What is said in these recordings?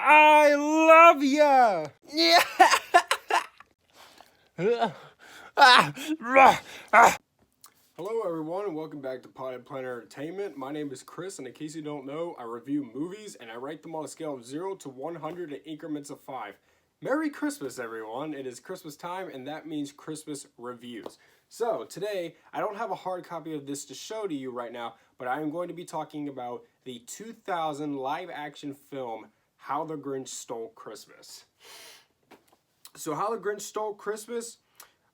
I love ya. Yeah. Hello everyone and welcome back to Potted Plant Entertainment. My name is Chris, and in case you don't know, I review movies and I rate them on a scale of 0 to 100 in increments of 5. Merry Christmas everyone. It is Christmas time and that means Christmas reviews. So today, I don't have a hard copy of this to show to you right now, but I am going to be talking about the 2000 live action film How the Grinch Stole Christmas. So How the Grinch Stole Christmas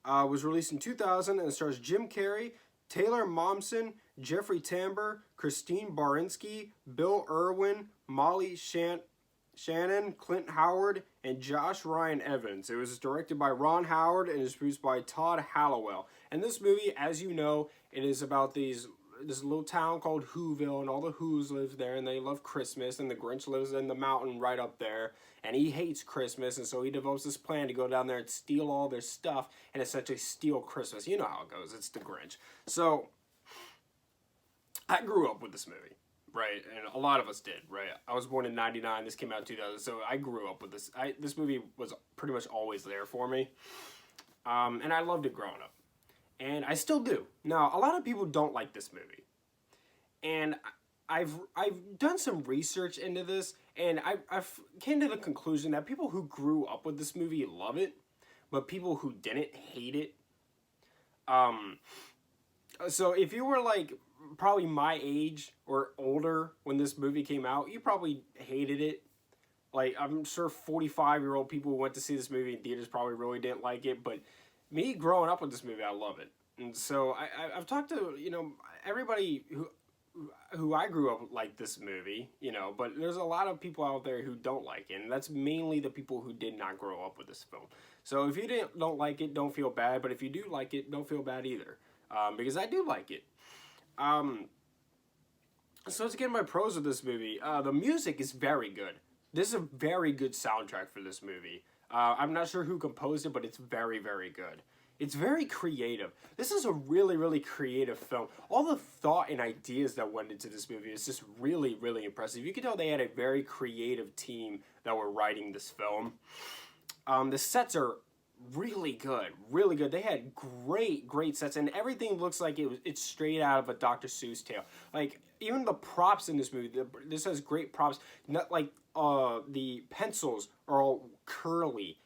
was released in 2000 and it stars Jim Carrey, Taylor Momsen, Jeffrey Tambor, Christine Baranski, Bill Irwin, Molly Shannon, Clint Howard, and Josh Ryan Evans. It was directed by Ron Howard and is produced by Todd Hallowell. And this movie, as you know, it is about this little town called Whoville, and all the Whos live there, and they love Christmas, and the Grinch lives in the mountain right up there, and he hates Christmas, and so he develops this plan to go down there and steal all their stuff, and essentially steal Christmas. You know how it goes. It's the Grinch. So, I grew up with this movie, right? And a lot of us did, right? I was born in 99. This came out in 2000, so I grew up with this. This movie was pretty much always there for me, and I loved it growing up. And I still do. Now, a lot of people don't like this movie. And I've done some research into this, and I've came to the conclusion that people who grew up with this movie love it, but people who didn't hate it. So if you were like probably my age or older when this movie came out, you probably hated it. Like, I'm sure 45-year-old people who went to see this movie in theaters probably really didn't like it, but me growing up with this movie, I love it. And so I've talked to, everybody who I grew up with like this movie, but there's a lot of people out there who don't like it, and that's mainly the people who did not grow up with this film. So if you don't like it, don't feel bad, but if you do like it, don't feel bad either, because I do like it. So let's get my pros of this movie. The music is very good. This is a very good soundtrack for this movie. I'm not sure who composed it, but it's very, very good. It's very creative. This is a really, really creative film. All the thought and ideas that went into this movie is just really, really impressive. You can tell they had a very creative team that were writing this film. The sets are really good, really good. They had great, great sets, and everything looks like it's straight out of a Dr. Seuss tale. Like, even the props in this movie, this has great props. Not like the pencils are all curly.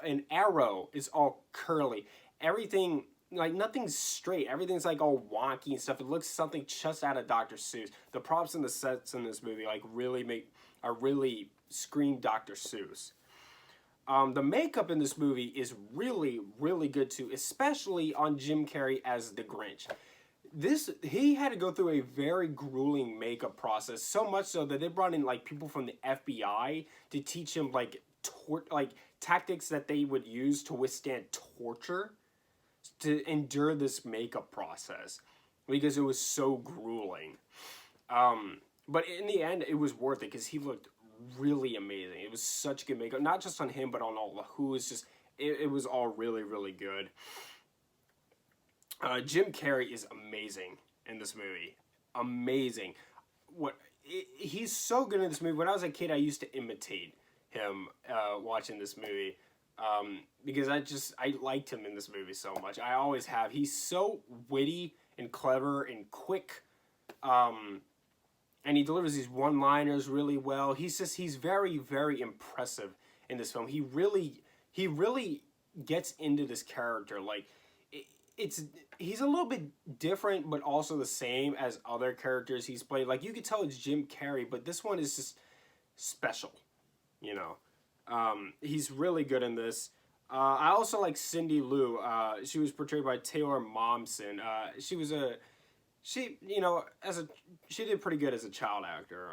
An arrow is all curly. Everything, like, nothing's straight. Everything's like all wonky and stuff. It looks something just out of Dr. Seuss. The props and the sets in this movie like really scream Dr. Seuss. The makeup in this movie is really, really good too, especially on Jim Carrey as the Grinch. He had to go through a very grueling makeup process, so much so that they brought in like people from the FBI to teach him like tactics that they would use to withstand torture, to endure this makeup process, because it was so grueling. But in the end, it was worth it because he looked really amazing. It was such good makeup, not just on him, but on all the Who. It was all really, really good. Jim Carrey is amazing in this movie. Amazing. He's so good in this movie. When I was a kid, I used to imitate him watching this movie. Because I liked him in this movie so much. I always have. He's so witty and clever and quick. And he delivers these one-liners really well. He's very, very impressive in this film. He really gets into this character. Like, he's a little bit different, but also the same as other characters he's played. Like, you could tell it's Jim Carrey, but this one is just special, He's really good in this. I also like Cindy Lou. She was portrayed by Taylor Momsen. She did pretty good as a child actor.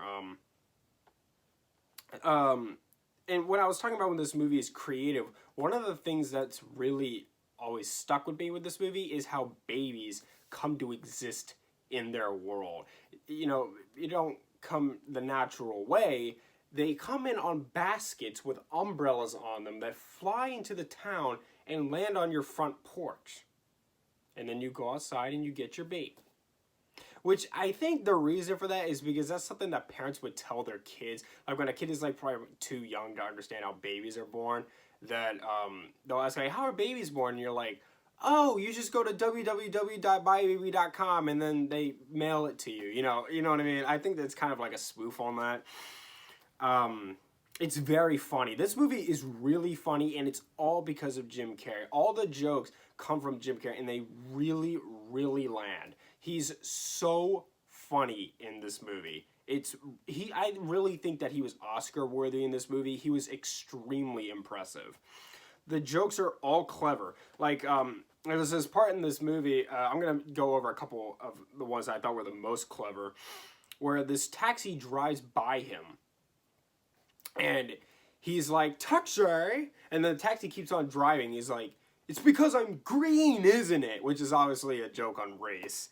And when I was talking about when this movie is creative, one of the things that's really always stuck with me with this movie is how babies come to exist in their world. You don't come the natural way. They come in on baskets with umbrellas on them that fly into the town and land on your front porch. And then you go outside and you get your baby. which I think the reason for that is because that's something that parents would tell their kids. Like when a kid is like probably too young to understand how babies are born, that they'll ask like, how are babies born? And you're like, oh, you just go to www.buybaby.com and then they mail it to you. You know what I mean? I think that's kind of like a spoof on that. It's very funny. This movie is really funny, and it's all because of Jim Carrey. All the jokes come from Jim Carrey, and they really, really land. He's so funny in this movie. I really think that he was Oscar worthy in this movie. He was extremely impressive. The jokes are all clever. Like, there's this part in this movie, I'm going to go over a couple of the ones that I thought were the most clever, where this taxi drives by him. And he's like, taxi! And the taxi keeps on driving. He's like, it's because I'm green, isn't it? Which is obviously a joke on race.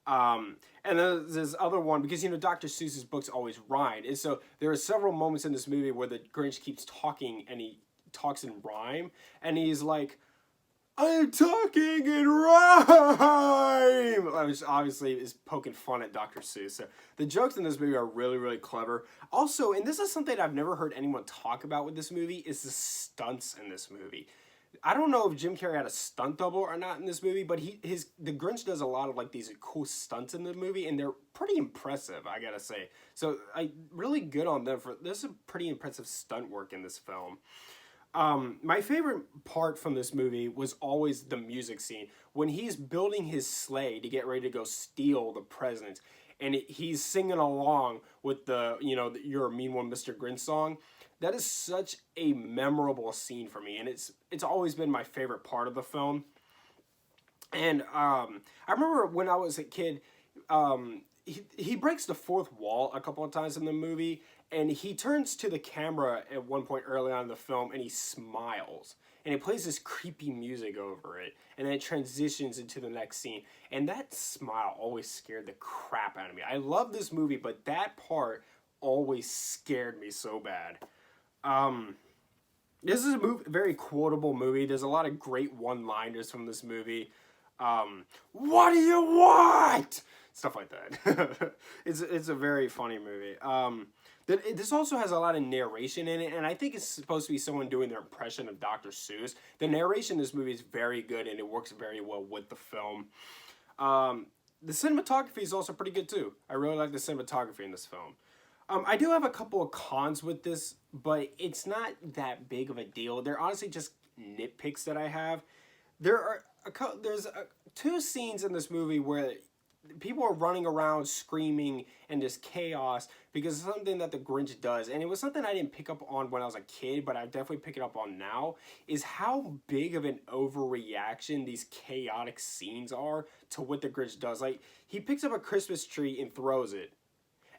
And then there's this other one, because, Dr. Seuss's books always rhyme. And so there are several moments in this movie where the Grinch keeps talking, and he talks in rhyme. And he's like, I'm talking in rhyme! Which obviously is poking fun at Dr. Seuss. So the jokes in this movie are really, really clever. Also, and this is something I've never heard anyone talk about with this movie, is the stunts in this movie. I don't know if Jim Carrey had a stunt double or not in this movie, but the Grinch does a lot of like these cool stunts in the movie, and they're pretty impressive, I gotta say. So really good on them there's some pretty impressive stunt work in this film. My favorite part from this movie was always the music scene. When he's building his sleigh to get ready to go steal the presents, and he's singing along with the, You're a Mean One, Mr. Grinch song. That is such a memorable scene for me, and it's always been my favorite part of the film. And I remember when I was a kid, he breaks the fourth wall a couple of times in the movie, and he turns to the camera at one point early on in the film, and he smiles. And he plays this creepy music over it, and then it transitions into the next scene. And that smile always scared the crap out of me. I love this movie, but that part always scared me so bad. This is a very quotable movie. There's a lot of great one-liners from this movie. What do you want? Stuff like that. It's a very funny movie. This also has a lot of narration in it, and I think it's supposed to be someone doing their impression of Dr. Seuss. The narration in this movie is very good, and it works very well with the film. The cinematography is also pretty good, too. I really like the cinematography in this film. I do have a couple of cons with this, but it's not that big of a deal. They're honestly just nitpicks that I have. There's two scenes in this movie where people are running around screaming and there's chaos because it's something that the Grinch does. And it was something I didn't pick up on when I was a kid, but I definitely pick it up on now, is how big of an overreaction these chaotic scenes are to what the Grinch does. Like, he picks up a Christmas tree and throws it.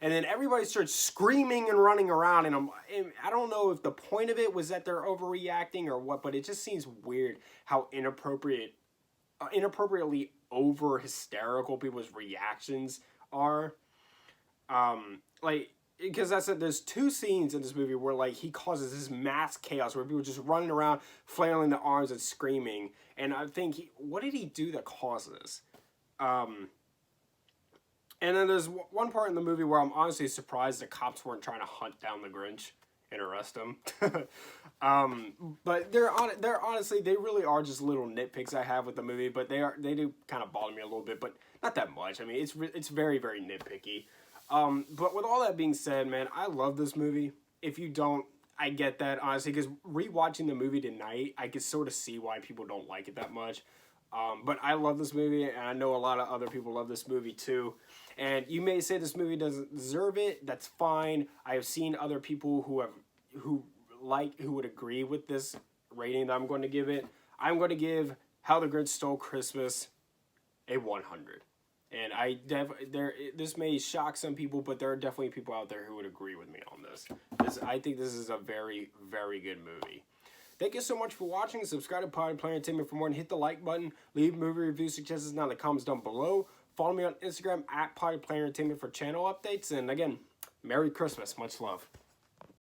And then everybody starts screaming and running around, and I don't know if the point of it was that they're overreacting or what, but it just seems weird how inappropriately over hysterical people's reactions are. Because that's it. There's two scenes in this movie where like he causes this mass chaos where people are just running around, flailing their arms and screaming. And I think, what did he do that caused this? And then there's one part in the movie where I'm honestly surprised the cops weren't trying to hunt down the Grinch and arrest him. But they're honestly, they really are just little nitpicks I have with the movie, but they do kind of bother me a little bit, but not that much. I mean, it's very, very nitpicky. But with all that being said, man, I love this movie. If you don't, I get that, honestly, because rewatching the movie tonight, I could sort of see why people don't like it that much. But I love this movie, and I know a lot of other people love this movie too. And you may say this movie doesn't deserve it. That's fine. I have seen other people who would agree with this rating that I'm going to give it. I'm going to give How the Grinch Stole Christmas a 100. And this may shock some people, but there are definitely people out there who would agree with me on this. I think this is a very, very good movie. Thank you so much for watching. Subscribe to Potted Player Entertainment for more, and hit the like button. Leave movie review suggestions down in the comments down below. Follow me on Instagram at Potted Player Entertainment for channel updates. And again, Merry Christmas. Much love.